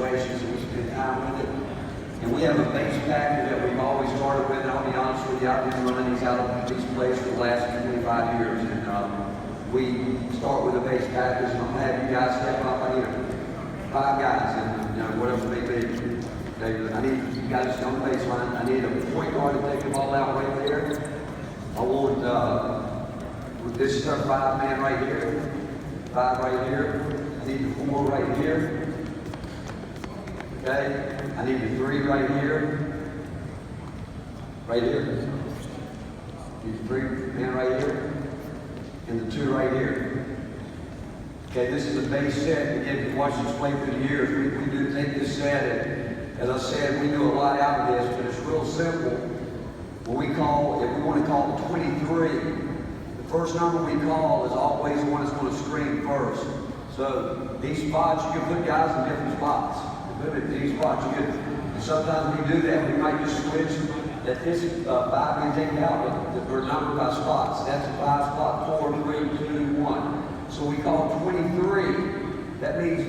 situations, and we spend time with it. And we have a base package that we've always started with, and I'll be honest with you, I've been running these out of these plays for the last 25 years. And we start with a base package, and I'm going to have you guys step up. I need 5 guys, and whatever it may be. Okay, I need you guys on the baseline. I need a point guard to take the ball out right there. I want, this is our 5-man right here. 5 right here. I need the 4 right here. Okay? I need the 3 right here. Right here. Need the 3-man right here. And the 2 right here. Okay, this is a base set. Again, if you watch this play through the years, we do take this set, and as I said, we do a lot out of this, but it's real simple. When we call, if we want to call 23, the first number we call is always the one that's going to screen first. So these spots, you can put guys in different spots. You put them in these spots, you can, and sometimes we do that. We might just switch that this 5 man take out, but we're numbered by spots. That's a 5 spot, 4, 3, 2, 1. So we call 23. That means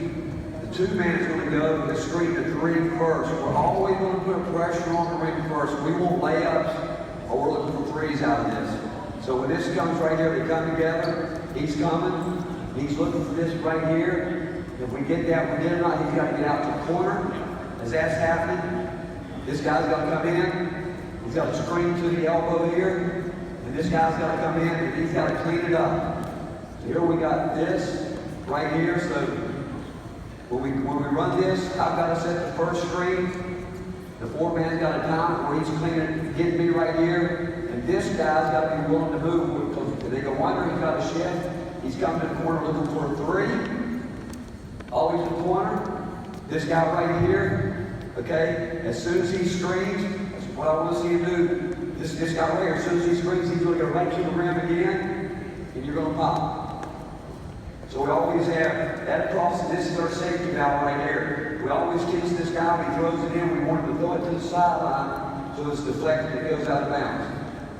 the 2 man is going to go to screen the 3 first. We're always going to put pressure on the ring first. We want layups, or we're looking for 3s out of this. So when this comes right here, they come together. He's coming. He's looking for this right here. If we get that, we get it or not, he's got to get out to the corner. As that's happening, this guy's got to come in. He's got to screen to the elbow here. And this guy's got to come in, and he's got to clean it up. So here we got this right here. So when we run this, I've got to set the first screen. The 4-man's got to time it where he's cleaning, getting me right here. And this guy's got to be willing to move. If they go under, he's got to shift. He's coming to the corner looking for a 3. Always in the corner. This guy right here, okay? As soon as he screens, that's what I want to see him do. This guy right here, as soon as he screens, he's going to go right to the rim again, and you're going to pop. So we always have that across. This is our safety valve right here. We always teach this guy when he throws it in, we want him to throw it to the sideline so it's deflected and it goes out of bounds.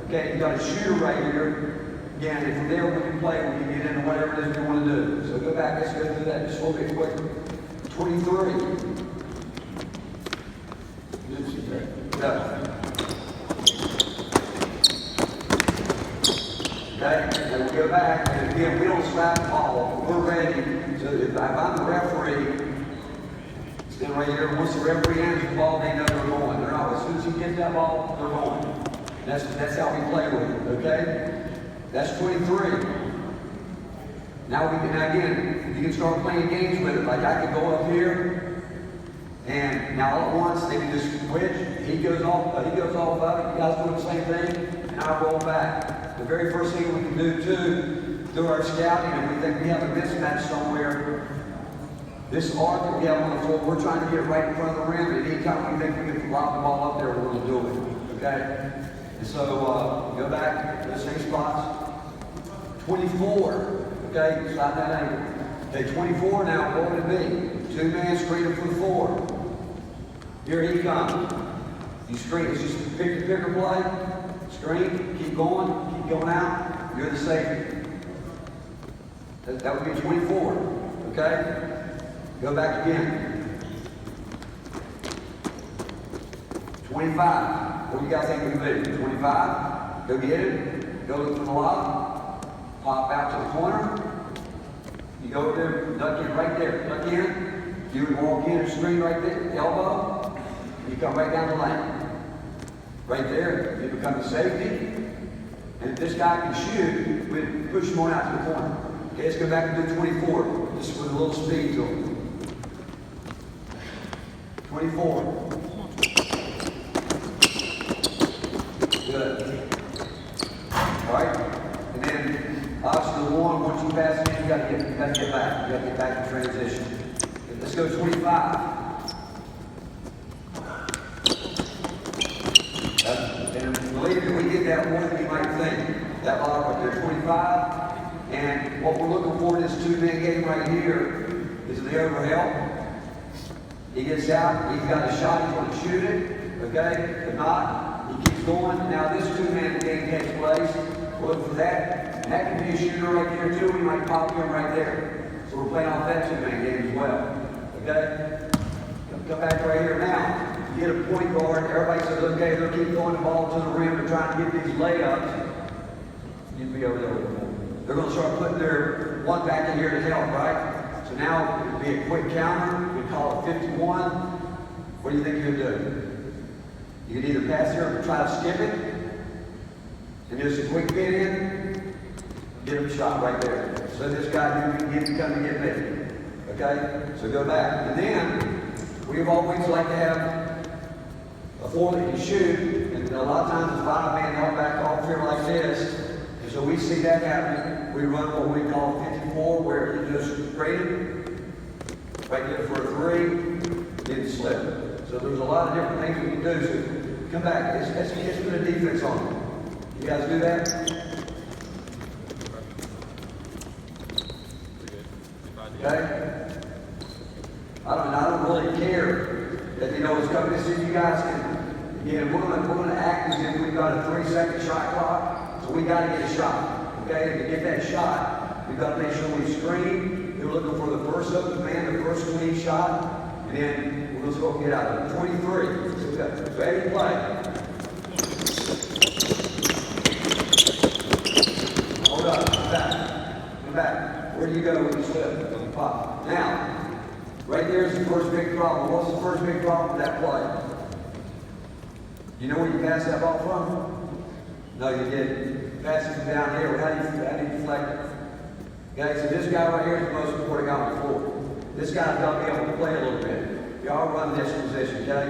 Okay, you got a shooter right here. Again, and from there we can play, we can get into whatever it is we want to do. So go back, let's go through that just a little bit quicker. 23. Go. Okay, and we go back, and again, we don't slap the ball. We're ready. So if I'm the referee, stand right here. Once the referee enters the ball, they know they're going. They're not. As soon as you get that ball, they're going. That's how we play with it. Okay. That's 23. Now again, you can start playing games with it. Like I can go up here, and now all at once they can just switch. He goes off of it. You guys doing the same thing, and I roll back. The very first thing we can do too, through our scouting, and we think we have a mismatch somewhere. This arc that we have on the floor, we're trying to get it right in front of the rim, and anytime we think we can lob the ball up there, we're going to do it. Okay? And so go back to the same spots. 24. Okay, slide that angle. Okay, 24 now, what would it be? 2-man screener for the 4. Here he comes. You screen, it's just a picker play. Screen, keep going out. You're the safety. That would be 24. Okay? Go back again. 25. What do you guys think we can do? 25. Go get it. Go look for the lob. Pop out to the corner. You go over there, duck in right there. Duck in. You would walk in and screen right there, elbow. You come right down the lane. Right there, you become the safety. And if this guy can shoot, we push him on out to the corner. Okay, let's go back and do 24. Just with a little speed to him. 24. Good. All right. And then obviously the 1, once you pass it in, you got to get back. You got to get back in transition. Okay, let's go 25. And believe me, we get that more than you might think. That ball right there, 25. And what we're looking for in this 2-man game right here is the overhelp. He gets out, he's got a shot, he's going to shoot it. Okay? If not, he keeps going. Now this 2-man game takes place. Look for that. And that can be a shooter right there too. We might pop him right there. So we're playing off that 2-man game as well. Okay? Come back right here now. You get a point guard, everybody says, okay, they'll keep throwing the ball to the rim and trying to get these layups. You'd be over there with them. They're going to start putting their one back in here to help, right? So now it'd be a quick counter. We call it 51. What do you think you'd do? You could either pass here or try to skip it, and just a quick get in, get him shot right there. So this guy, you can come and get me. Okay? So go back. And then, we've always like to have a floor that you shoot, and a lot of times it's 5-man held back off here like this. And so we see that happening. We run what we call 54, where you just straight it, right there for a 3, then slip. So there's a lot of different things we can do. So come back. Let's put a defense on them. You guys do that? Okay? I don't really care that it's coming. See, you guys can, again, we're gonna act as if we've got a 3-second shot clock, so we gotta get a shot. Okay? And to get that shot, we've got to make sure we screen. We're looking for the first open man, the first clean shot, and then we're going to go get out of it. 23. Okay. Ready to play. Hold up. Come back. Come back. Where do you go when you slip? Pop. Now, right there's the first big problem. What's the first big problem with that play? You know where you passed that ball from? No, you didn't. Pass it from down here. How do you deflect it? Okay, so this guy right here is the most important guy on the floor. This guy's got to be able to play a little bit. Y'all run this position, okay?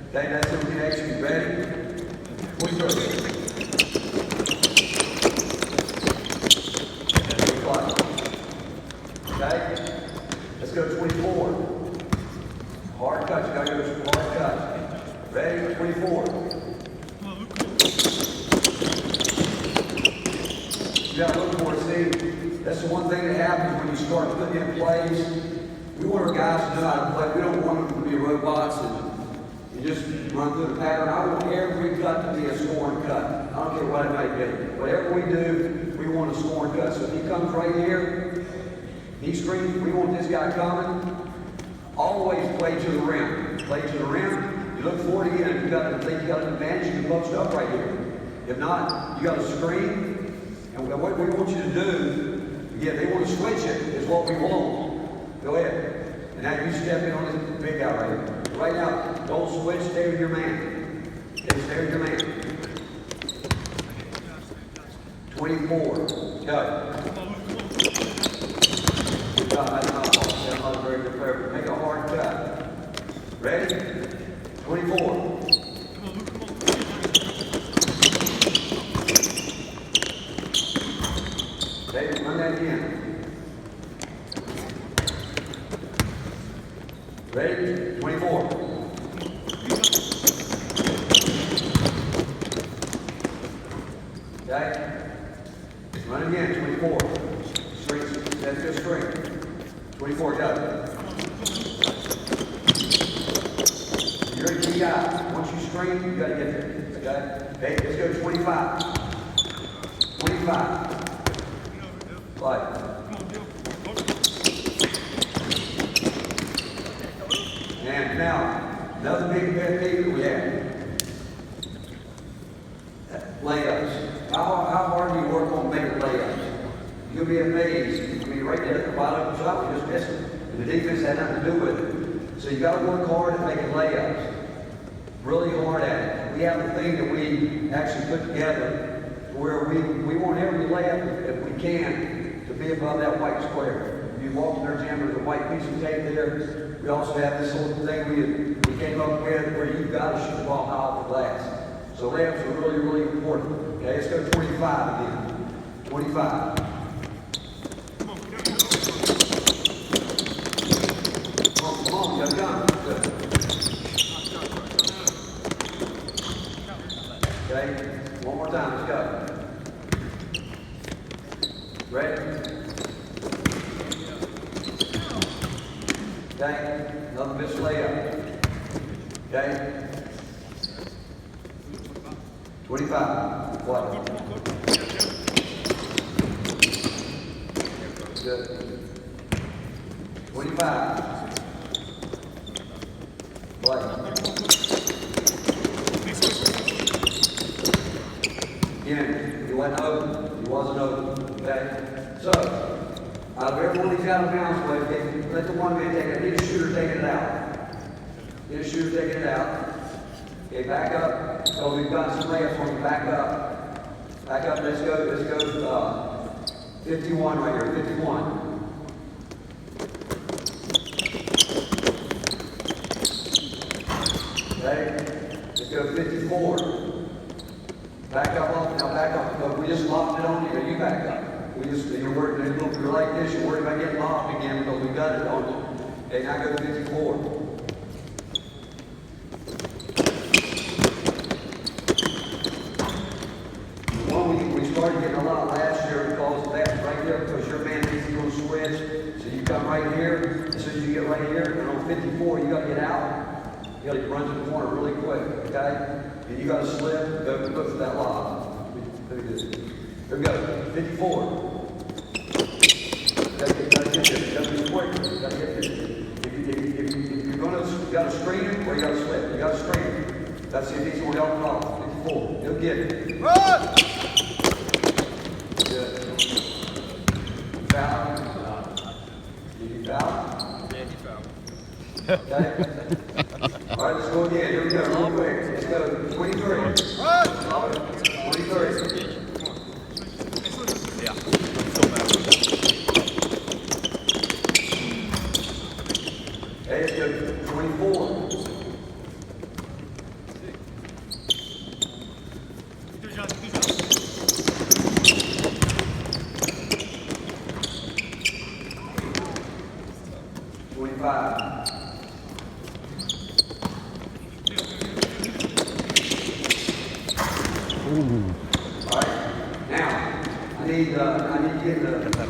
Okay, that's the connection. Ready? 23. Okay? Let's go 24. Hard cut. You got to go hard cut. Ready? 24. You got to look for it. See, that's the one thing that happens when you start putting in plays. We want our guys to know how to play. We don't want them to be robots and just run through the pattern. I want every cut to be a scoring cut. I don't care what it may be. Whatever we do, we want a scoring cut. So if he comes right here, he screams, we want this guy coming. Always play to the rim. Play to the rim. You look forward again. If you think you got an advantage, you can post up right here. If not, you got to screen. And what we want you to do, again, they want to switch it, is what we want. Go ahead. And now you step in on this big guy right here. Right now, don't switch, stay with your man. Stay with your man. 24. Go. Good job. That's not very good player. Make a hard cut. Ready? 24. Okay, run that again. Ready? 24. Okay? Run again, 24. Straight, that's good straight. 24, go. You're a key guy. Once you screen, you gotta get there. Okay? Okay, let's go 25. 25. Right. And now, another big pet peeve that we have. Layups. How hard do you work on making layups? You'll be amazed. I mean, right there at the bottom of the shot, you just miss it. And the defense had nothing to do with it. So you got to work hard at making layups. Really hard at it. We have a thing that we actually put together where we want every layup, if we can, to be above that white square. If you walk in our gym, there's a white piece of tape there. We also have this little thing we came up with where you've got to shoot the ball high off the glass. So layups are really, really important. Okay, let's go 25 again. 25. Come on, you gotta come. Good. Okay, one more time, let's go. Ready? Okay, another missed layup. Okay? 25. What? Good. 25. Play. Again, he wasn't open. He wasn't open. Okay? So, out of every one he's out of bounds with, let the one man take it. Get a shooter taking it out. Get a shooter taking it out. Okay, back up. So we've got some layups on you. Back up. Back up. Let's go. 51 right here. 51. Okay. Let's go 54. Back up off. Now back up. Look, we just locked it on you. Now you back up. You're working. You're like this. You're worried about getting locked again because we got it on you. Okay. Now go 54. We started getting a lot last year because of that right there, because your man needs to go switch. So you come right here, as soon as you get right here, and on 54, you got to get out. You got to run to the corner really quick, okay? And you got to slip, go for that lock. Here we go, 54. You got to get there, you got to be quick, you got to get there. If you're going to, you got to screen it or you got to slip. You got to screen it. That's if he's going to help it off. 54, he'll get it. Run! Foul. Did you foul? Yeah, he fouled. Okay. All right, let's go again. Here we go. Real quick. Let's go. 23. 23. Yeah. Still matter. Okay, let's go. 24. I need to get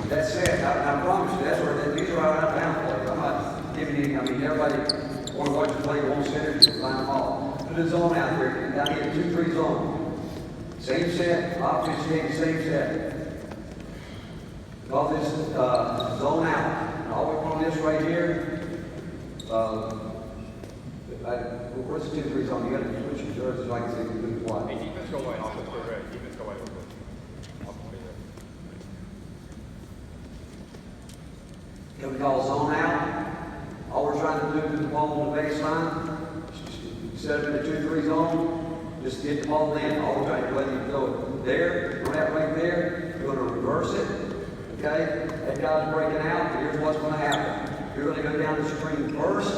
that set. I promise you, that's where these are out of bounds plays. I'm not giving you. I mean, everybody want to watch the play, won't set it, line them all. Put a zone out there. Down here, 2-3 zone. Same set, offense game, same set. Call this zone out. And all we want this right here. What's the 2-3 zone? You got to switch your jerseys so I can see who's what. Hey, defense go away. Offense go red. Defense go away. Can we call zone out? All we're trying to do is put the ball on the baseline. Set it in the 2-3 zone. Just get the ball in. All we're trying to do is whether you throw it there, throw that right there. You're going to reverse it. Okay? That guy's breaking out. Here's what's going to happen. You're going to go down the screen first.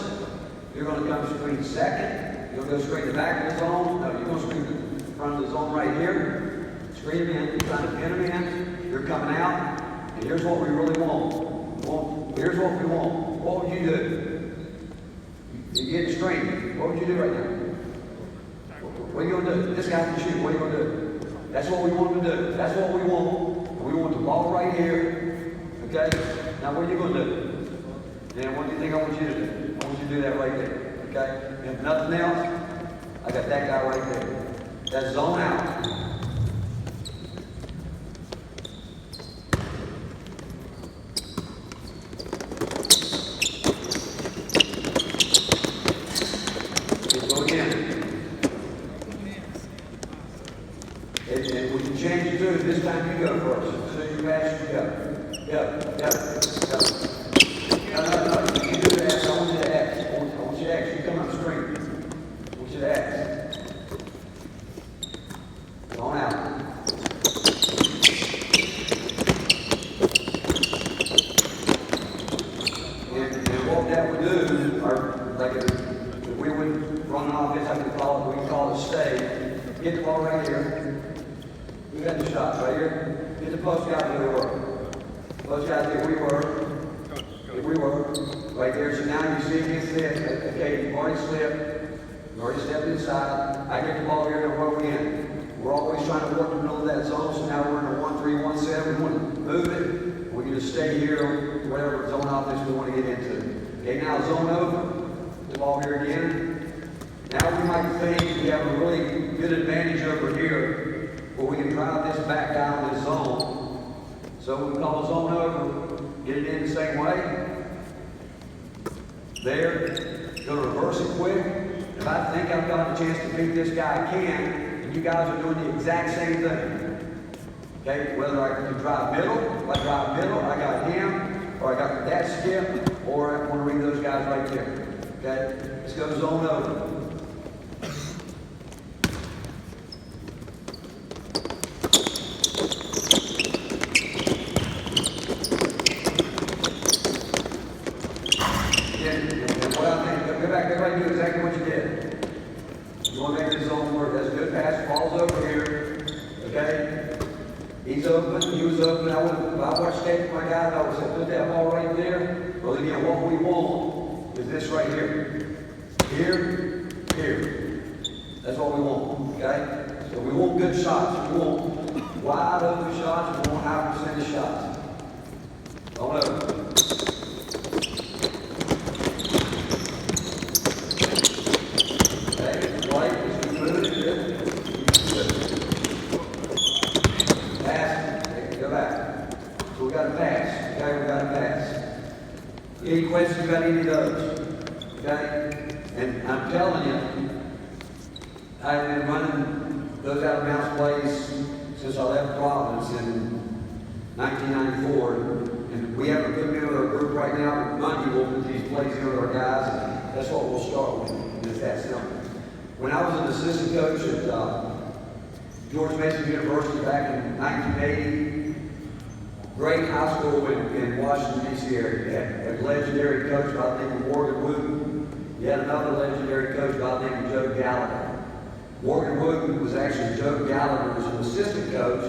You're going to come screen second. You're going to go straight to the back of the zone. No, you're going to screen in front of the zone right here. Screen them in. You're trying to pin them in. You're coming out. And here's what we really want. Here's what we want. What would you do? You get screen. What would you do right now? What are you going to do? This guy can shoot. What are you going to do? That's what we want to do. That's what we want. We want the ball right here. Okay? Now what are you going to do? Then what do you think I want you to do? I want you to do that right there. Okay? And if nothing else, I got that guy right there. That's zone out. And we can change it too. This time you go first. So you pass, you go. Go. No. You can do the X. I want you to X. I want you to X. You come up screen. I want you to X. On out. And what that would do, or like if we would run an offense, I could call it, we can call it stay. Get the ball right here. We got the shots right here. Get the post guys where we were. Post guys if we were. If we were. Right there. So now you see me slip. Okay, you've already slipped. You've already stepped inside. I get the ball here and roll in. We're always trying to work in the middle of that zone. So now we're in a 1-3-1-7. We want to move it. We can just stay here, whatever zone offense we want to get into. Okay, now zone over. The ball here again. Now we might think we have a really good advantage over here. Where we can drive this back down this zone. So we call the zone over, get it in the same way. There. Gonna reverse it quick. If I think I've got a chance to beat this guy, I can. And you guys are doing the exact same thing. Okay, whether I can drive middle, if I drive middle, I got him, or I got that skip, or I want to read those guys right there. Okay, let's go zone over. And what I think, go back, everybody do exactly what you did. You want to make this zone work. That's a good pass. Ball's over here. Okay? He's open. He was open. I watched tape with my guys. I would say, put that ball right there. Well, again, what we want is this right here. Here, here. That's what we want. Okay? So we want good shots. We want wide open shots. We want high percentage shots. Don't know. Any questions about any of those? Okay? And I'm telling you, I've been running those out of bounds plays since I left Providence in 1994. And we have a good member of our group right now. Monday we'll put these plays in with our guys. And that's what we'll start with. It's that simple. When I was an assistant coach at George Mason University back in 1980, great high school in Washington, D.C. area. You had a legendary coach by the name of Morgan Wooten. You had another legendary coach by the name of Joe Gallagher. Morgan Wooten was actually Joe Gallagher's assistant coach,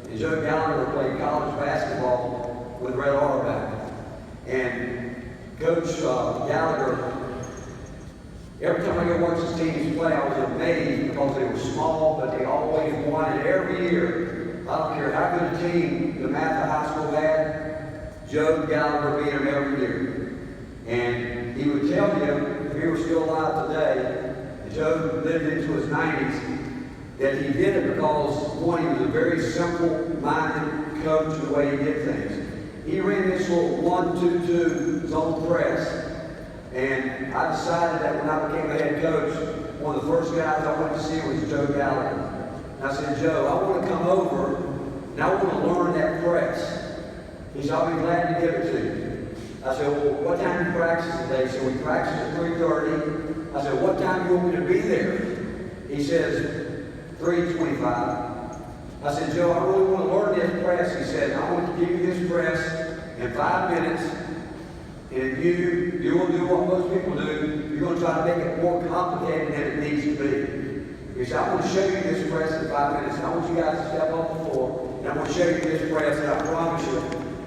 and Joe Gallagher played college basketball with Red Auerbach. And Coach Gallagher, every time I go watch his teams play, I was amazed because they were small, but they always wanted every year. I don't care how good a team the Matha High School had, Joe Gallagher beat them every year. And he would tell you, if he were still alive today, and Joe lived into his 90s, that he did it because, one, he was a very simple-minded coach in the way he did things. He ran this little 1-2-2 zone press, and I decided that when I became a head coach, one of the first guys I went to see was Joe Gallagher. And I said, Joe, I want to come over and I want to learn that press. He said, I'll be glad to give it to you. I said, well, what time do you practice today? He said, we practice at 3:30. I said, what time do you want me to be there? He says, 3:25. I said, Joe, I really want to learn this press. He said, I want to give you this press in 5 minutes. And you will do what most people do. You're going to try to make it more complicated than it needs to be. He said, I want to show you this press in 5 minutes. And I want you guys to step off the floor. And I'm going to show you this press. And I promise you,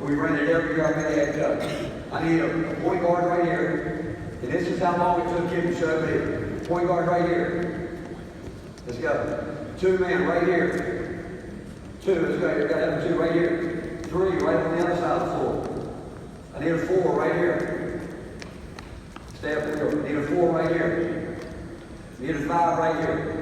we run it every year I've been a head coach. I need a point guard right here. And this is how long it took him to show me. Point guard right here. Let's go. 2 men right here. 2. Let's go. You've got to have 2 right here. 3 right on the other side of the floor. I need a 4 right here. Stay up here. I need a 4 right here. I need a 5 right here.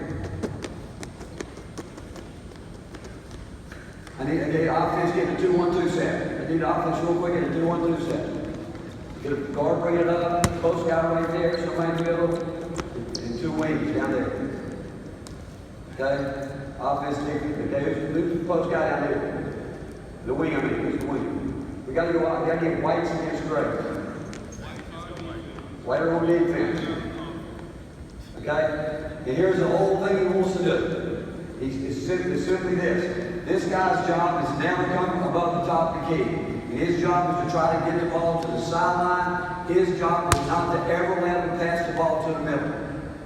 I need offense getting a 2-1-2 set. I need offense real quick in a 2-1-2 set. Get a guard, bring it up, post guy right there, somebody in the middle, and 2 wings down there. Okay? Offense take it. Okay, who's the post guy down there? The wing, I mean, who's the wing? We gotta go out, we gotta get whites against grays. White on defense. Okay? And here's the whole thing he wants to do. It's simply this. This guy's job is never come above the top of the key. And his job is to try to get the ball to the sideline. His job is not to ever let him pass the ball to the middle.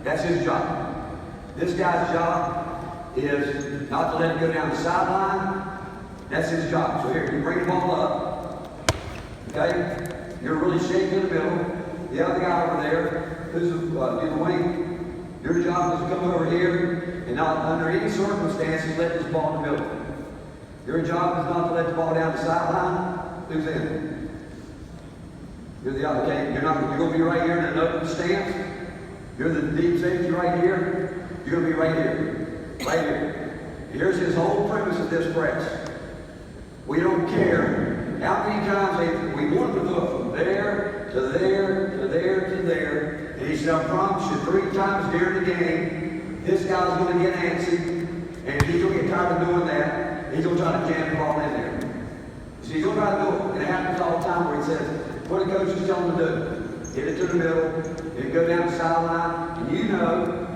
That's his job. This guy's job is not to let him go down the sideline. That's his job. So here, you bring the ball up. Okay? You're really shaking in the middle. The other guy over there, who's in the wing, your job is to come over here and not under any circumstances let this ball in the middle. Your job is not to let the ball down the sideline. Who's in? You're the other. Okay, you're going to be right here in an open stance. You're the deep safety right here. You're going to be right here. Right here. Here's his whole premise of this press. We don't care how many times we want him to go from there to there to there to there. And he's said, I promise you, 3 times during the game, this guy's going to get antsy, and he's going to get tired of doing that. He's going to try to jam the ball in there. So he's going to try to do it. And it happens all the time where he says, what the coach is telling him to do. Hit it to the middle, and go down the sideline, and you know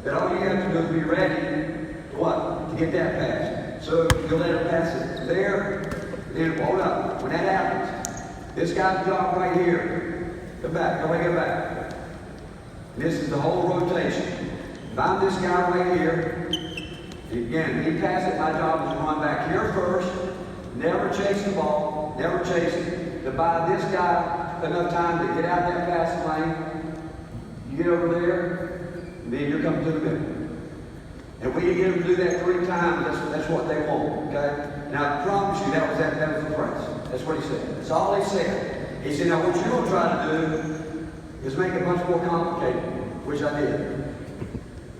that all you have to do is be ready to what? To get that pass. So you'll let him pass it there, then hold up. When that happens, this guy's job right here. Go back, go back. This is the whole rotation. Find this guy right here. Again, he passes it, my job is to run back here first, never chase the ball, never chase it, to buy this guy enough time to get out that passing lane. You get over there, and then you're coming to the middle. And when you get them to do that 3 times, that's what they want, okay? Now, I promise you, that was the press. That's what he said. That's all he said. He said, now what you're going to try to do is make it much more complicated, which I did.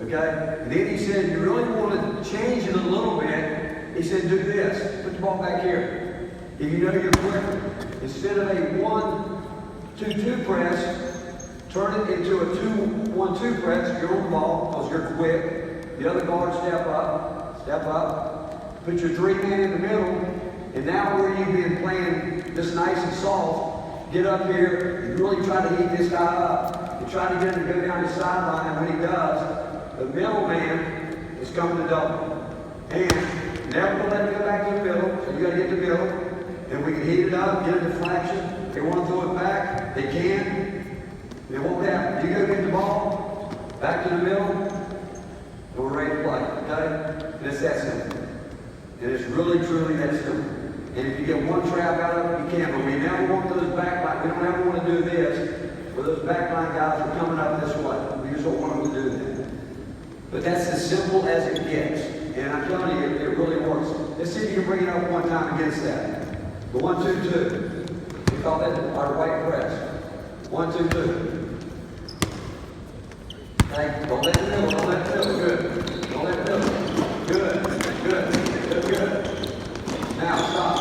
Okay? And then he said, you really want to change it a little bit. He said, do this. Put the ball back here. If you know you're quicker, instead of a 1-2-2 press, turn it into a 2-1-2 press. You're on the ball because you're quick. The other guard step up. Put your 3 man in the middle. And now where you've been playing this nice and soft, get up here and really try to heat this guy up. And try to get him to go down the sideline. And when he does, the middle man is coming to double. And never going to let him go back to the middle. So you got to get to the middle. And we can heat it up, get a deflection. They want to throw it back. They can. They won't happen. You go get the ball, back to the middle, and we're ready to play. Okay? And it's that simple. And it's really, truly that simple. And if you get one trap out of it, you can. But we never want those backline. We don't ever want to do this where those backline guys are coming up this way. We just don't want them to do that. But that's as simple as it gets. And I'm telling you, it really works. Let's see if you can bring it up one time against that. The 1-2-2. We call that our right press. 1-2-2. Okay? Don't let the middle. Don't let the middle. Good. Don't let the middle. Good. Now, stop.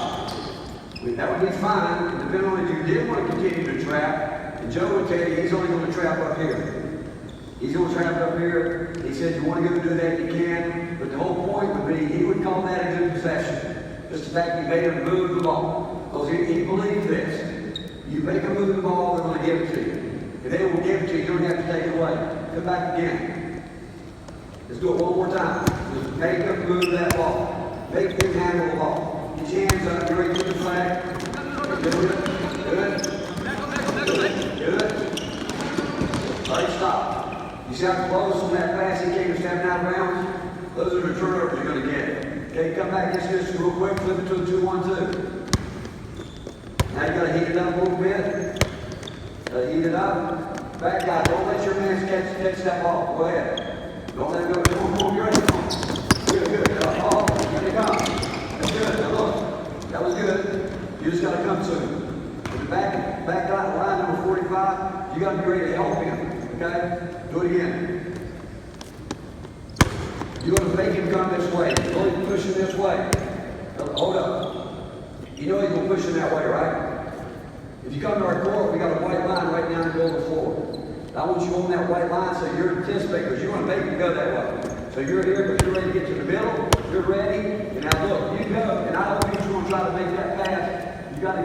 That would be fine, depending on if you did want to continue to trap. And Joe would tell you he's only going to trap up here. He's going to trap up here. He said, you want to go do that, you can. But the whole point would be, he would call that a good possession. Just the fact you made him move the ball. Because he believed this. You make them move the ball, they're going to give it to you. If they will give it to you, you don't have to take it away. Come back again. Let's do it one more time. Just make them move that ball. Make them handle the ball. Get your hands up. You're ready to the flag. Good. All right, stop. You see how close on that pass he came to stepping out of bounds? Those are the turnovers you're going to get. Okay, come back against this real quick. Flip it to a 2-1-2. Now you got to heat it up a little bit. Heat it up. Back guy, don't let your man catch that ball. Go ahead. Don't let it go. Come on, you're ready. Good. Oh, here they come. That's good. Now look, that was good. You just got to come to him. With the back guy, line number 45, you got to be ready to help him. Okay? Do it again. You're going to make him come this way. You're going to push him this way. Hold up. You know he's going to push him that way, right? If you come to our court, we got a white line right down the middle of the floor. I want you on that white line so you're anticipating, because you want to make him go that way. So you're here, but you're ready to get to the middle. You're ready. And now look, you go. And I don't think you're going to try to make that pass. You got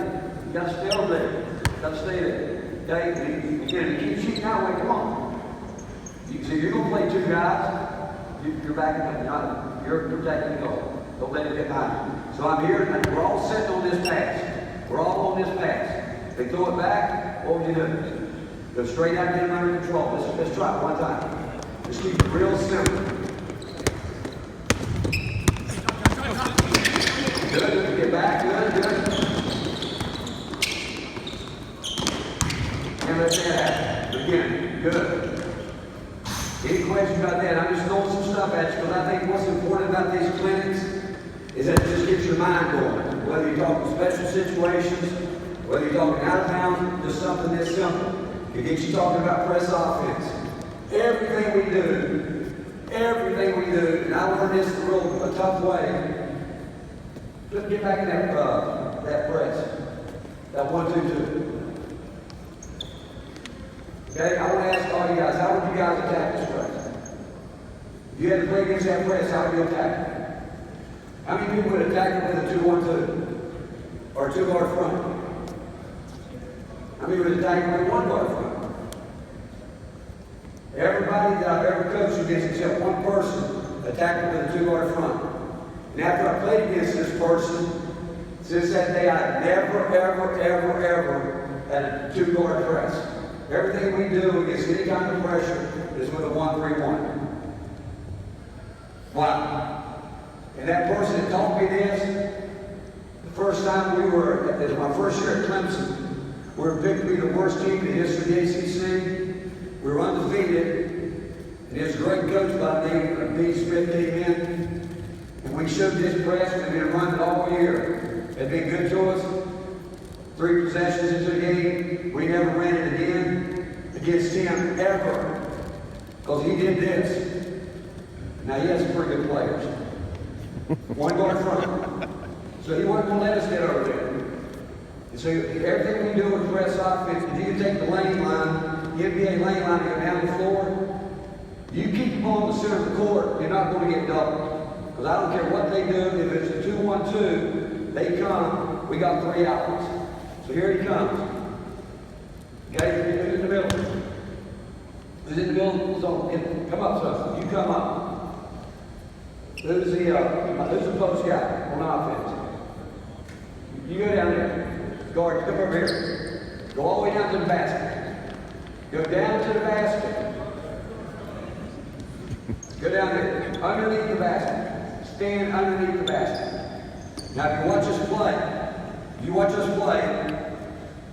to stay over there. You got to stay there. Okay? And again, keep shooting that way. Come on. So you're going to play 2 guys. You're back. You're protecting the goal. Don't let it get behind you. So I'm here. We're all sitting on this pass. We're all on this pass. They throw it back. What would you do? Go straight out and get them under control. Let's try it one time. Just keep it real simple. Good. Get back. Good. And let's that happen. Again. Good. Any questions about that? I'm just throwing some stuff at you because I think what's important about these clinics is that it just gets your mind going. Whether you're talking special situations, whether you're talking out of bounds, just something this simple. It gets you talking about press offense. Everything we do, and I learned this the real tough way. Just get back in that press, that 1-2-2. Okay, I want to ask all you guys, how would you guys attack this press? If you had to play against that press, how would you attack it? How many people would attack it with a 2-1-2? Or a 2-guard front? How many would attack it with a 1-guard front? Everybody that I've ever coached against except one person attacked it with a 2-guard front. And after I played against this person, since that day I've never, ever had a 2-guard press. Everything we do against any kind of pressure is with a 1-3-1. Wow. And that person that taught me this, the first time we were, it was my first year at Clemson, we were picked to be the worst team in the history of the ACC. We were undefeated. And his great coach by the name of D. Smith came in, and we showed this press. We've been running all year. It'd been good to us. 3 possessions into the game. We never ran it again against him ever. Because he did this. Now he has some pretty good players. 1-guard front. So he wasn't going to let us get over there. And so everything we do with press offense, if you take the lane line, the NBA lane line and go down the floor, you keep the ball in the center of the court, you're not going to get doubled. Because I don't care what they do, if it's a 2-1-2, they come, we got 3 outlets. So here he comes. Okay, who's in the middle? Who's in the middle? So come up, son. You come up. Who's the post guy on offense? You go down there. Guard, come over here. Go all the way down to the basket. Go down to the basket. Go down there. Underneath the basket. Stand underneath the basket. Now, if you watch us play,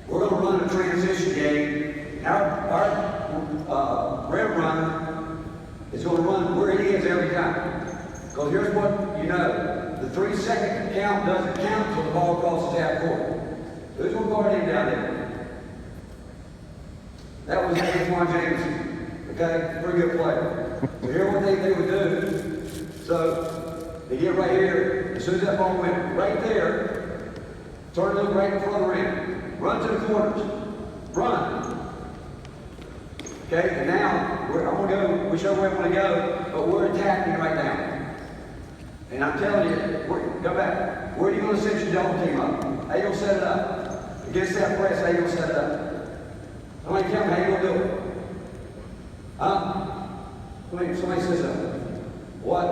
we're going to run a transition game. Our rim runner is going to run where he is every time. Because here's what you know. The 3-second count doesn't count until the ball crosses half court. Who's going to guard him down there? That was Antoine Jameson. Okay? Pretty good player. So here's what they would do. So they get right here. As soon as that ball went right there, turn to look right in front of the rim. Run to the corners. Run. Okay? And now, I'm going to go, we show where we want to go, but we're attacking right now. And I'm telling you, go back. Where are you going to set your double team up? How you going to set it up? Against that press, how you going to set it up? Somebody tell me how you going to do it. Huh? Somebody says something. What?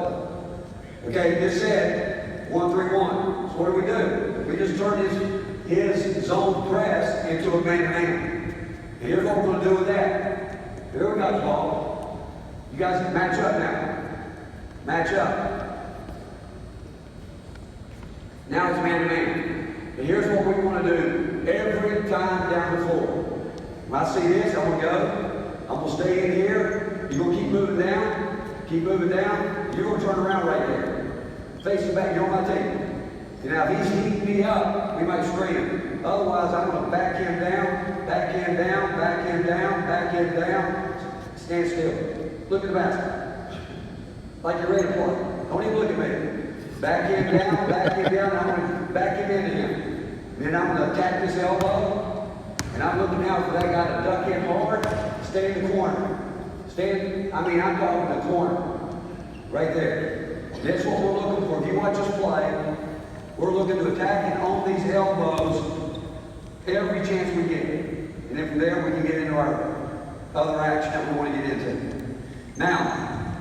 Okay, this said 1-3-1. So what do? We just turn his zone press into a man-to-man. And here's what we're going to do with that. Here we got the ball. You guys match up now. Match up. Now it's man-to-man. And here's what we want to do every time down the floor. When I see this, I'm going to go. I'm going to stay in here. You're going to keep moving down. Keep moving down. You're going to turn around right there. Facing back, you're on my team. And now if he's heating me up, we might screen him. Otherwise, I'm going to back him down, back him down, back him down, back him down. Stand still. Look at the basket. Like you're ready to play. Don't even look at me. Back him down, back him down. I'm going to back him into him. Then I'm going to attack this elbow. And I'm looking out for that guy to duck in hard. Stay in the corner. I'm talking the corner. Right there. That's what we're looking for. If you watch us play, we're looking to attack and on these elbows every chance we get. And then from there we can get into our other action that we want to get into. Now,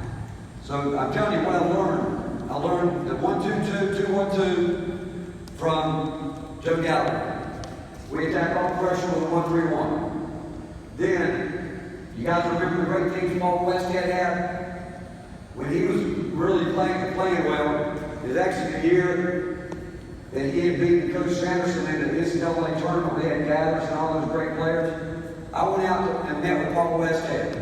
so I'm telling you what I learned. I learned the 1-2-2, 2-1-2 from Joe Gallagher. We attack all pressure with a 1-3-1. Then, you guys remember the great things Paul Westhead had? When he was really playing well, it was actually the year that he had beaten Coach Sanderson in the NCAA tournament. They had Gathers and all those great players. I went out and met with Paul Westhead.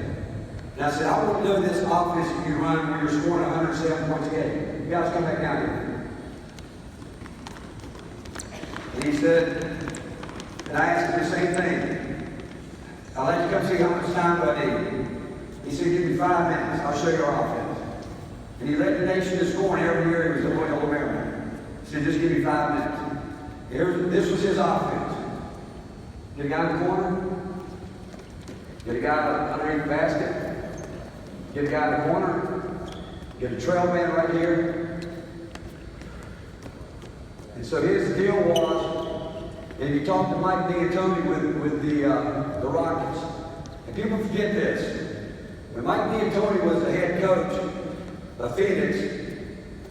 And I said, I want to know this offense if you run where you're scoring 107 points a game. You guys come back down here. And he said, and I asked him the same thing. I'll let you come see how much time do I need. He said, give me 5 minutes. I'll show you our offense. And he led the nation to scoring every year he was a Loyola Marymount. He said, just give me 5 minutes. This was his offense. Get a guy in the corner. Get a guy underneath the basket. Get a guy in the corner. Get a trail man right here. And so his deal was, and you talk to Mike D'Antoni with the Rockets, and people forget this. When Mike D'Antoni was the head coach of Phoenix,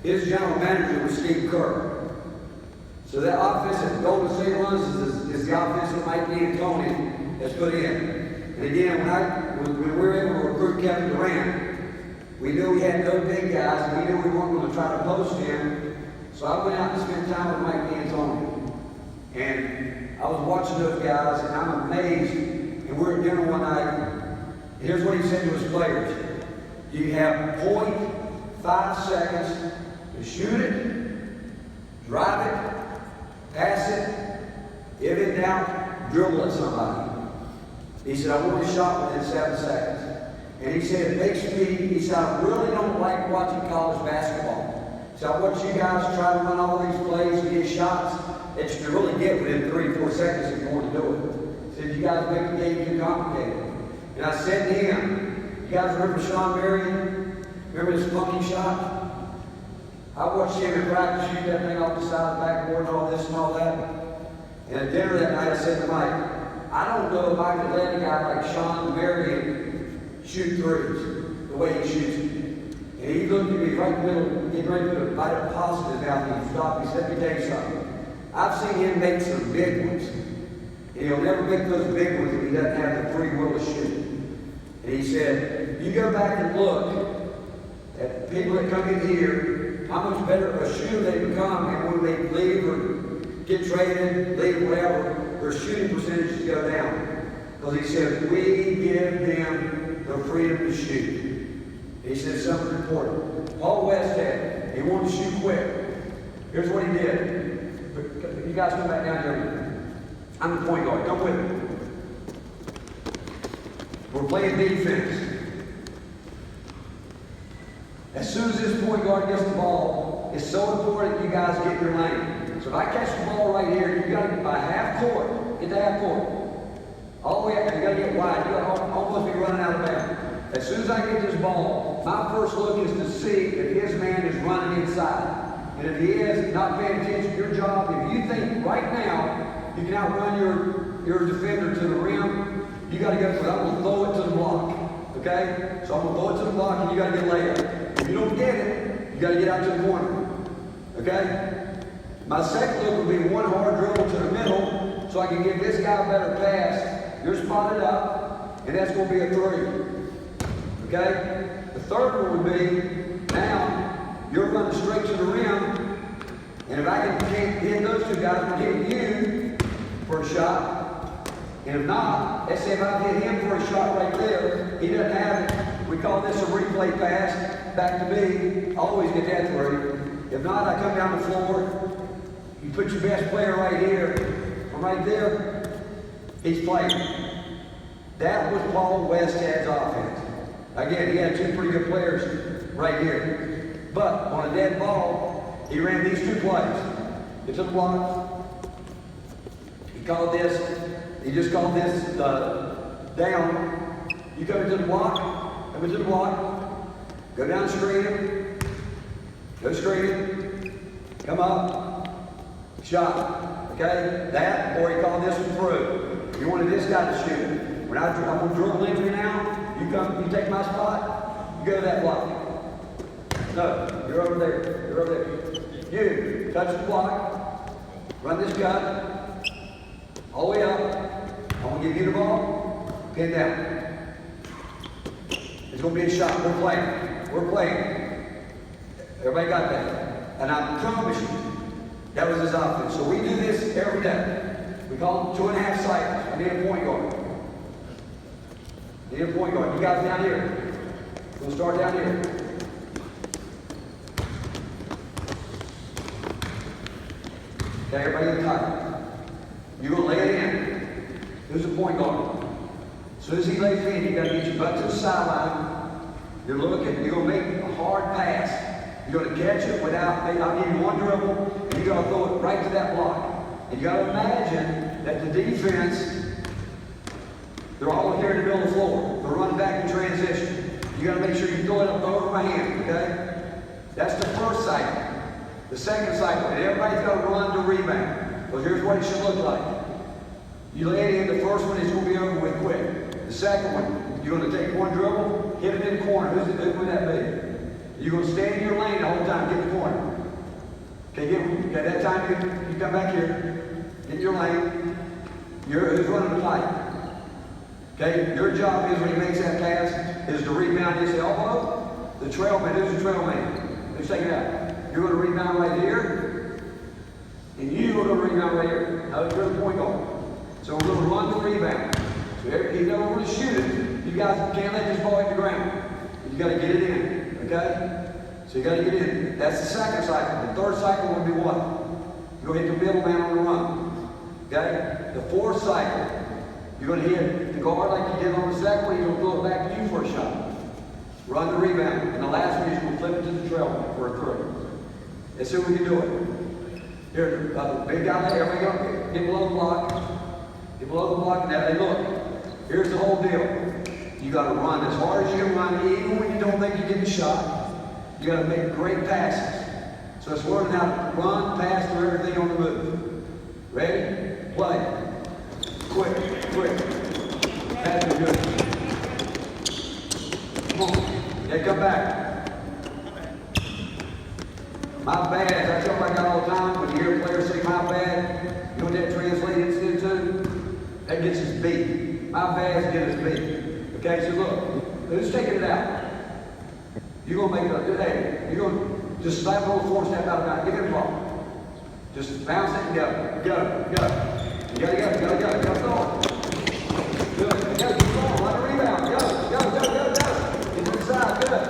his general manager was Steve Kerr. So that offense that Golden State runs is the offense that Mike D'Antoni has put in. And again, when we were able to recruit Kevin Durant, we knew we had no big guys, and we knew we weren't going to try to post him. So I went out and spent time with Mike D'Antoni. And I was watching those guys, and I'm amazed. And we were at dinner one night. Here's what he said to his players. You have 0.5 seconds to shoot it, drive it, pass it, if in doubt, dribble at somebody. He said, I want a shot within 7 seconds. And he said, it makes me, he said, I really don't like watching college basketball. So I watch you guys try to run all these plays and get shots that you can really get within 3 or 4 seconds if you want to do it. He said, you guys make the game too complicated. And I said to him, you guys remember Sean Marion? Remember this funky shot? I watched him in practice shoot that thing off the side of the backboard and all this and all that. And at dinner that night I said to Mike, I don't know if I could let a guy like Sean Marion shoot threes the way he shoots it. And he looked at me right in the middle, getting ready to put a bite of pasta in his mouth, and he stopped. He said, let me tell you something. I've seen him make some big ones. And he'll never make those big ones if he doesn't have the free will to shoot. And he said, you go back and look at people that come in here, how much better a shooter they become, and when they leave or get traded, leave, whatever, their shooting percentages go down. Because he said, we give them the freedom to shoot. He said something important. Paul Westhead, he wanted to shoot quick. Here's what he did. You guys come back down here. I'm the point guard. Come with me. We're playing defense. As soon as this point guard gets the ball, it's so important you guys get your lane. So if I catch the ball right here, you got to get by half court. Get to half court. All the way up, you got to get wide. You got to almost be running out of bounds. As soon as I get this ball, my first look is to see if his man is running inside. And if he is, not paying attention to your job, if you think right now you can outrun your defender to the rim, you got to go for it. I'm going to throw it to the block. Okay? So I'm going to throw it to the block, and you got to get layup. If you don't get it, you got to get out to the corner. Okay? My second look will be one hard dribble to the middle, so I can give this guy a better pass. You're spotted up, and that's going to be a three. Okay? The third one would be, now, you're running straight to the rim, and if I can hit those two guys, I'm going to hit you for a shot. And if not, let's say if I hit him for a shot right there, he doesn't have it. We call this a replay pass, back to me. I always get that three. If not, I come down the floor. You put your best player right here, or right there, he's playing. That was Paul Westhead's offense. Again, he had two pretty good players right here. But on a dead ball, he ran these two plays. Get to the block. He just called this down. You come into the block, go down screen, go screen, come up, shot. Okay? That, or he called this one through. You wanted this guy to shoot. When I'm going to dribble into you now, you take my spot, you go to that block. No, you're over there. You're over there. You touch the block, run this gun, all the way up. I'm going to give you the ball, pin down. It's going to be a shot. We're playing. We're playing. Everybody got that? And I promise you, that was his offense. So we do this every day. We call them 2.5 cycles. I need a point guard. Need a point guard. You guys down here. We'll start down here. Okay, everybody in tight. You're going to lay it in. Who's the point guard? As soon as he lays it in, you got to get your butt to the sideline. You're looking. You're going to make a hard pass. You're going to catch it without, I'll give you one dribble, and you're going to throw it right to that block. And you got to imagine that the defense They're all here in the middle of the floor. They're running back in transition. You got to make sure you throw it up over my hand, okay? That's the first cycle. The second cycle, and everybody's got to run to rebound. Because here's what it should look like. You lay it in, the first one is going to be over with quick. The second one, you're going to take one dribble, hit it in the corner. Who would that be? You're going to stay in your lane the whole time, get the corner. Okay, that time you come back here, get in your lane. Who's running the play? Okay, your job is when he makes that pass is to rebound his elbow. The trail man, who's the trail man? Let's take it out. You're going to rebound right here, and you're going to rebound right here. Now you're the point guard. So we're going to run the rebound. So even though we're going to shoot it, you guys can't let this ball hit the ground. You got to get it in, okay? So you got to get in. That's the second cycle. The third cycle will be what? You're going to hit the middle man on the run, okay? The fourth cycle, you're going to hit the guard like you did on the second one. You're going to throw it back to you for a shot. Run the rebound. And the last one, you're going to flip it to the trail man for a three. Let's see if we can do it. Here, big guy there. Everybody go. Get below the block. Get below the block. Now, hey, look. Here's the whole deal. You got to run as hard as you can run, even when you don't think you're getting shot. You got to make great passes. So it's learning how to run, pass, do everything on the move. Ready? Play. Quick. Pass is good. Come on. Yeah, come back. My bad, I tell my guy all the time, when you hear players say my bad, you know what that translates into? That gets us beat. My bad's get us beat. Okay, so look, who's taking it out? You're going to make it a hey, you're going to just slap a little 4-step out of bounds. Give it a ball. Just bounce it and go. Go. You gotta go. Good. Keep going. Let it rebound. Go. Into the side. Good.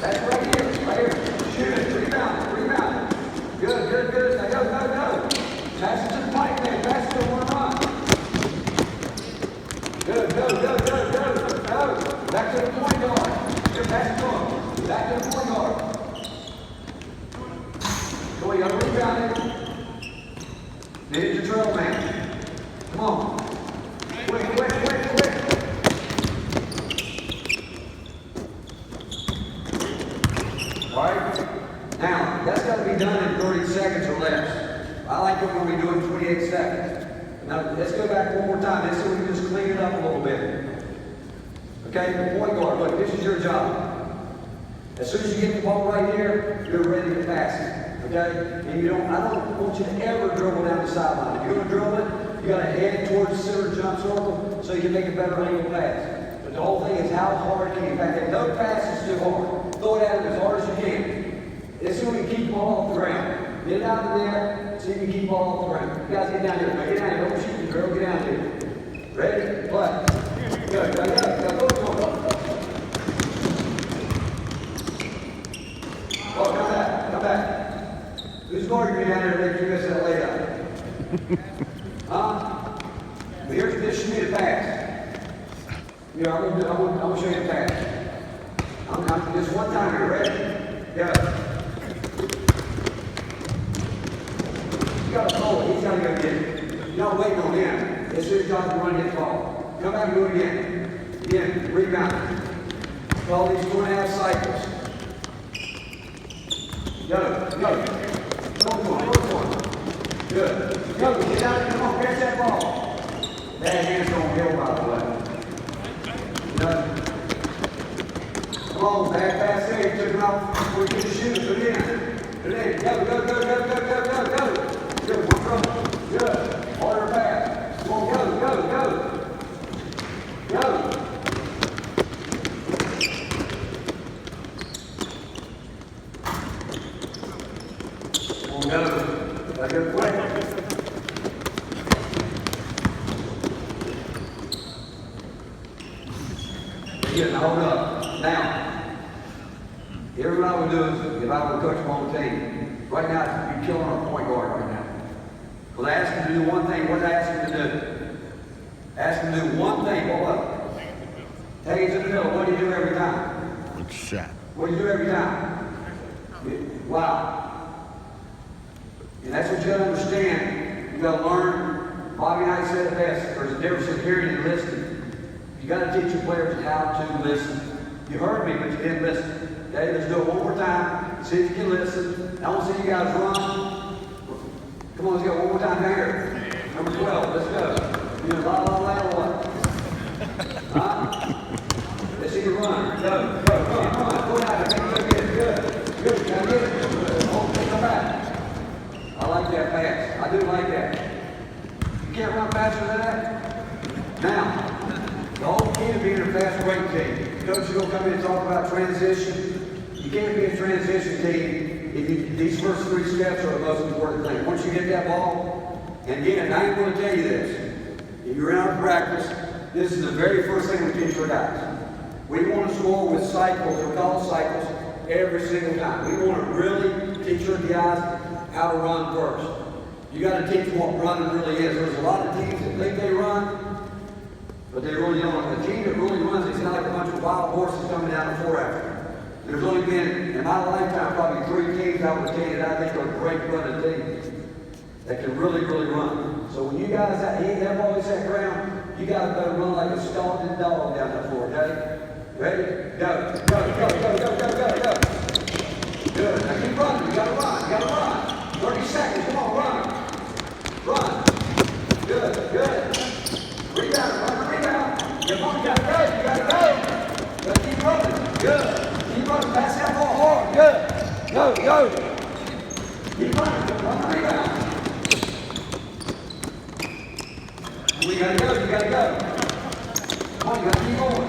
That's right here. Shoot it. Rebound. Good. Now go. Pass it to the pipe, man. Pass it to one run. Good. Go. Back to the point guard. Good. Pass it to him. Back to the point guard. Go, you gotta rebound it. Need your trail man. Come on. Quick. All right? Now, that's got to be done in 30 seconds or less. I like it when we do it in 28 seconds. Now, let's go back one more time. Let's see if we can just clean it up a little bit. Okay, the point guard, look, this is your job. As soon as you get the ball right here, you're ready to pass it. Okay? And I don't want you to ever dribble down the sideline. If you're going to dribble it, you got to head towards the center jump circle so you can make a better angle pass. But the whole thing is how hard can you pass it? No pass is too hard. Throw it at him as hard as you can. Let's see if we can keep the ball off the ground. Get it out of there, see if we can keep the ball off the ground. You guys get down here. Now get down here. Don't shoot the girl. Get down here. Ready? Play. Go. Oh, come back. Who's guarding me down there to make you miss that layup? Huh? This should be the pass. I'm gonna show you the pass. Just one time here, ready? Go. You gotta throw it. He's gotta go get it. You're not waiting on him. It's his job to run and get the ball. Come back and do it again. Again, rebound. Call these 2.5 cycles. Go. Go. Good. Go. Get out there. Come on. Catch that ball. That hand's gonna go, by the way. Good. Come on. Back pass there. You took it off before you get to shoot. Put it in. Go. Good. One throw. Good. Harder pass. Come on. Go. Like a quick. Again, hold up. Now, here's what I would do is, if I were coach my own team, right now, you're killing our point guard right now. Because I asked him to do one thing. What did I ask him to do? Ask him to do one thing. What? Take it to the middle. What do you do every time? Good shot. What do you do every time? Wow. And that's what you gotta understand. You gotta learn. Bobby and I said it best. There's a difference in hearing and listening. You got to teach your players how to listen. You heard me, but you didn't listen. Okay, let's do it one more time. See if you can listen. I want to see you guys run. Come on, let's go one more time here. Number 12, let's go. You know, la la la or what? Huh? Let's see you run. Go, go, run, run. Go down. Good, good. Good, now get it. Oh, come back. I like that pass. I do like that. You can't run faster than that. Now, the whole key to being a fast break team. Coach is going to come in and talk about transition. You can't be a transition team if these first 3 steps are the most important thing. Once you get that ball, and again, I ain't going to tell you this. If you're out of practice, this is the very first thing we teach our guys. We want to score with cycles, they're called cycles, every single time. We want to really teach our guys how to run first. You got to teach what running really is. There's a lot of teams that think they run, but they really don't. The team that really runs, it's not like a bunch of wild horses coming down the floor after. There's only been, in my lifetime, probably 3 teams I would tell you that I think are great running teams that can really, really run. So when you guys hit that ball hits that ground, you guys better run like a stalking dog down the floor, okay? Ready? Go, go, go, go, go, go, go, go. Good. Now keep running. You gotta run. You gotta run. 30 seconds. Come on, run. Run. Good, good. Rebound, run, rebound. Come on, you gotta go. You gotta go. You gotta keep running. Good. Keep running. Pass that ball hard. Good. Go, go. Keep running. Run the rebound. We gotta go. You gotta go. Come on, you gotta keep going.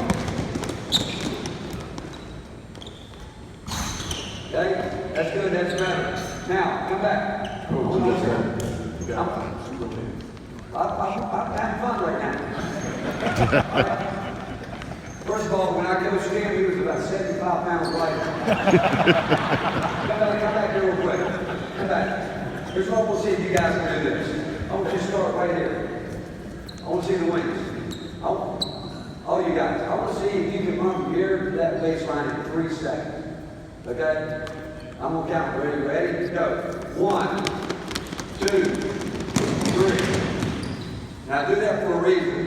Okay? That's good. That's better. Now, come back. I'm having fun right now. First of all, when I coached him, he was about 75 pounds lighter. Come back here real quick. Come back. Here's what we'll see if you guys can do this. I want you to start right here. I want to see the wings. All you guys. I want to see if you can run from here to that baseline in 3 seconds. Okay? I'm going to count. Ready? Ready? Go. 1, 2, 3. Now, I do that for a reason.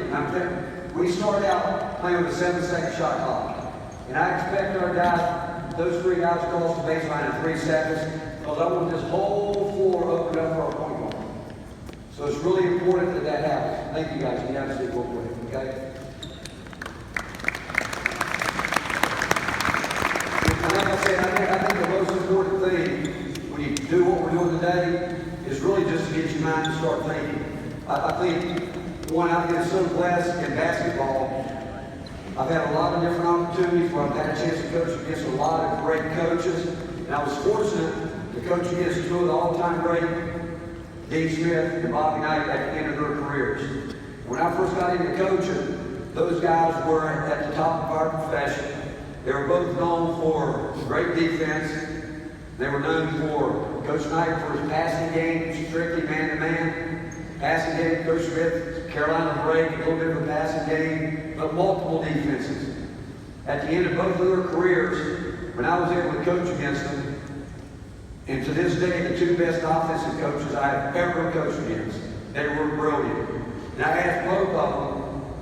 We start out playing with a 7-second shot clock. And I expect our guys, those 3 guys, to cross the baseline in 3 seconds because I want this whole floor opened up for our point guard. So it's really important that that happens. Thank you guys. You have to sit real quick. Okay? Like I said, I think the most important thing when you do what we're doing today is really just to get your mind to start thinking. I think, one, I've been so blessed in basketball. I've had a lot of different opportunities where I've had a chance to coach against a lot of great coaches. And I was fortunate to coach against 2 of the all-time great, Dean Smith and Bobby Knight, at the end of their careers. When I first got into coaching, those guys were at the top of our profession. They were both known for great defense. They were known for Coach Knight for his passing game, strictly man-to-man. Passing game, Coach Smith, Carolina break, a little bit of a passing game, but multiple defenses. At the end of both of their careers, when I was able to coach against them, and to this day, the 2 best offensive coaches I have ever coached against, they were brilliant. And I asked both of them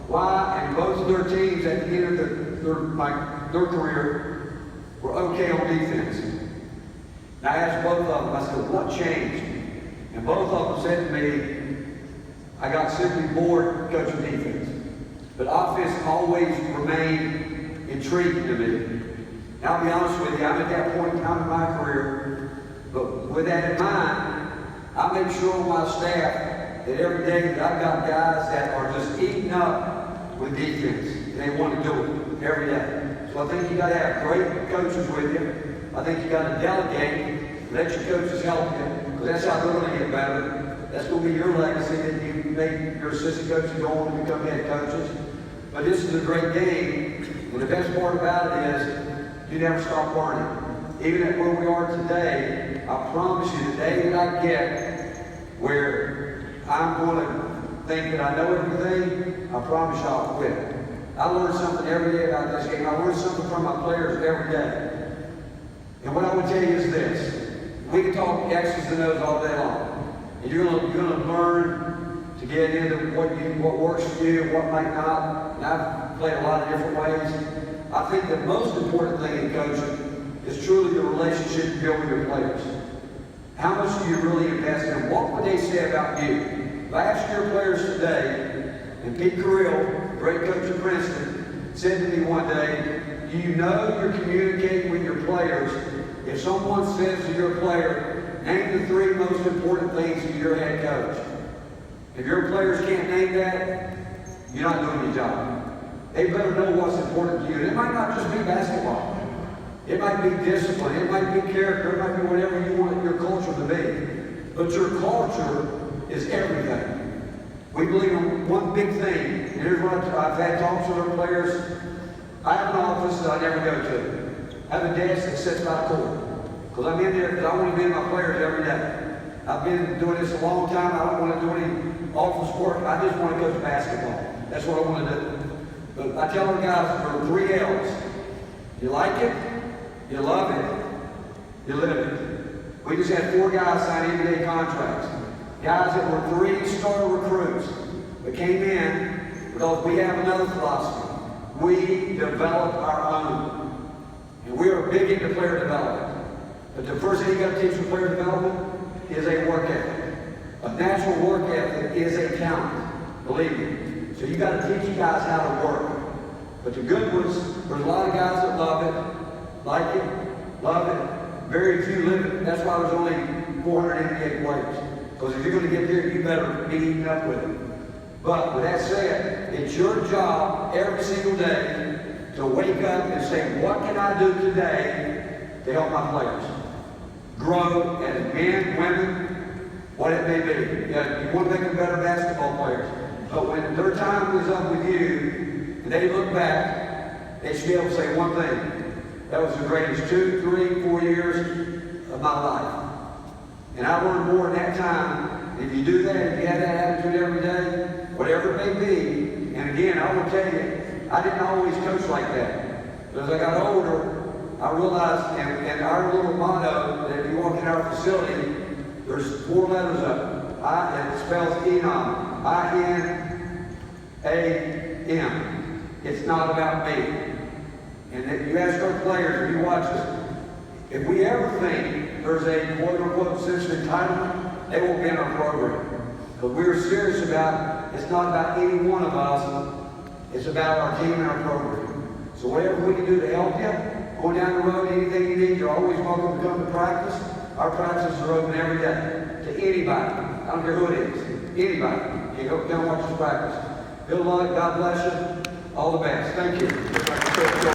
why, and both of their teams at the end of their career were okay on defense. And I asked both of them, I said, what changed? And both of them said to me, I got simply bored coaching defense. But offense always remained intriguing to me. Now, I'll be honest with you, I'm at that point in time in my career, but with that in mind, I make sure my staff that every day that I've got guys that are just eating up with defense. And they want to do it every day. So I think you got to have great coaches with you. I think you got to delegate, let your coaches help you, because that's how they're going to get better. That's going to be your legacy that you make your assistant coaches go on to become head coaches. But this is a great game. And the best part about it is you never stop learning. Even at where we are today, I promise you, the day that I get where I'm going to think that I know everything, I promise you I'll quit. I learn something every day about this game. I learn something from my players every day. And what I would tell you is this. We can talk X's and O's all day long. And you're gonna learn to get into what works for you and what might not. And I've played a lot of different ways. I think the most important thing in coaching is truly the relationship you build with your players. How much do you really invest in them? What would they say about you? If I asked your players today, and Pete Carrill, great coach of Princeton, said to me one day, do you know you're communicating with your players if someone says to your player, name the 3 most important things to your head coach? If your players can't name that, you're not doing your job. They better know what's important to you. And it might not just be basketball. It might be discipline. It might be character. It might be whatever you want your culture to be. But your culture is everything. We believe in one big thing. And here's what I've had talks with our players. I have an office that I never go to. I have a desk that sits by the court. Because I'm in there because I want to be with my players every day. I've been doing this a long time. I don't want to do any office work. I just want to coach basketball. That's what I want to do. But I tell our guys there are 3 L's. You like it, you love it, you live it. We just had 4 guys sign NBA contracts. Guys that were 3-star recruits that came in because we have another philosophy. We develop our own. And we are big into player development. But the first thing you got to teach with player development is a work ethic. A natural work ethic is a talent, believe me. So you got to teach you guys how to work. But the good ones, there's a lot of guys that love it, like it, love it. Very few live it. That's why there's only 488 players. Because if you're going to get there, you better be eating up with it. But with that said, it's your job every single day to wake up and say, what can I do today to help my players grow as men, women, what it may be. Yeah, you want to make them better basketball players. But when their time is up with you, and they look back, they should be able to say one thing. That was the greatest 2, 3, 4 years of my life. And I learned more in that time. If you do that, if you have that attitude every day, whatever it may be, and again, I will tell you, I didn't always coach like that. But as I got older, I realized, and our little motto, that if you walk in our facility, there's 4 letters up. It spells Enom. I-N-A-M. It's not about me. And if you ask our players, if you watch us, if we ever think there's a quote-unquote sense of entitlement, they won't be in our program. Because we're serious about, it's not about any one of us, it's about our team and our program. So whatever we can do to help you, going down the road, anything you need, you're always welcome to come to practice. Our practices are open every day to anybody. I don't care who it is. Anybody. You go down and watch us practice. Good luck. God bless you. All the best. Thank you.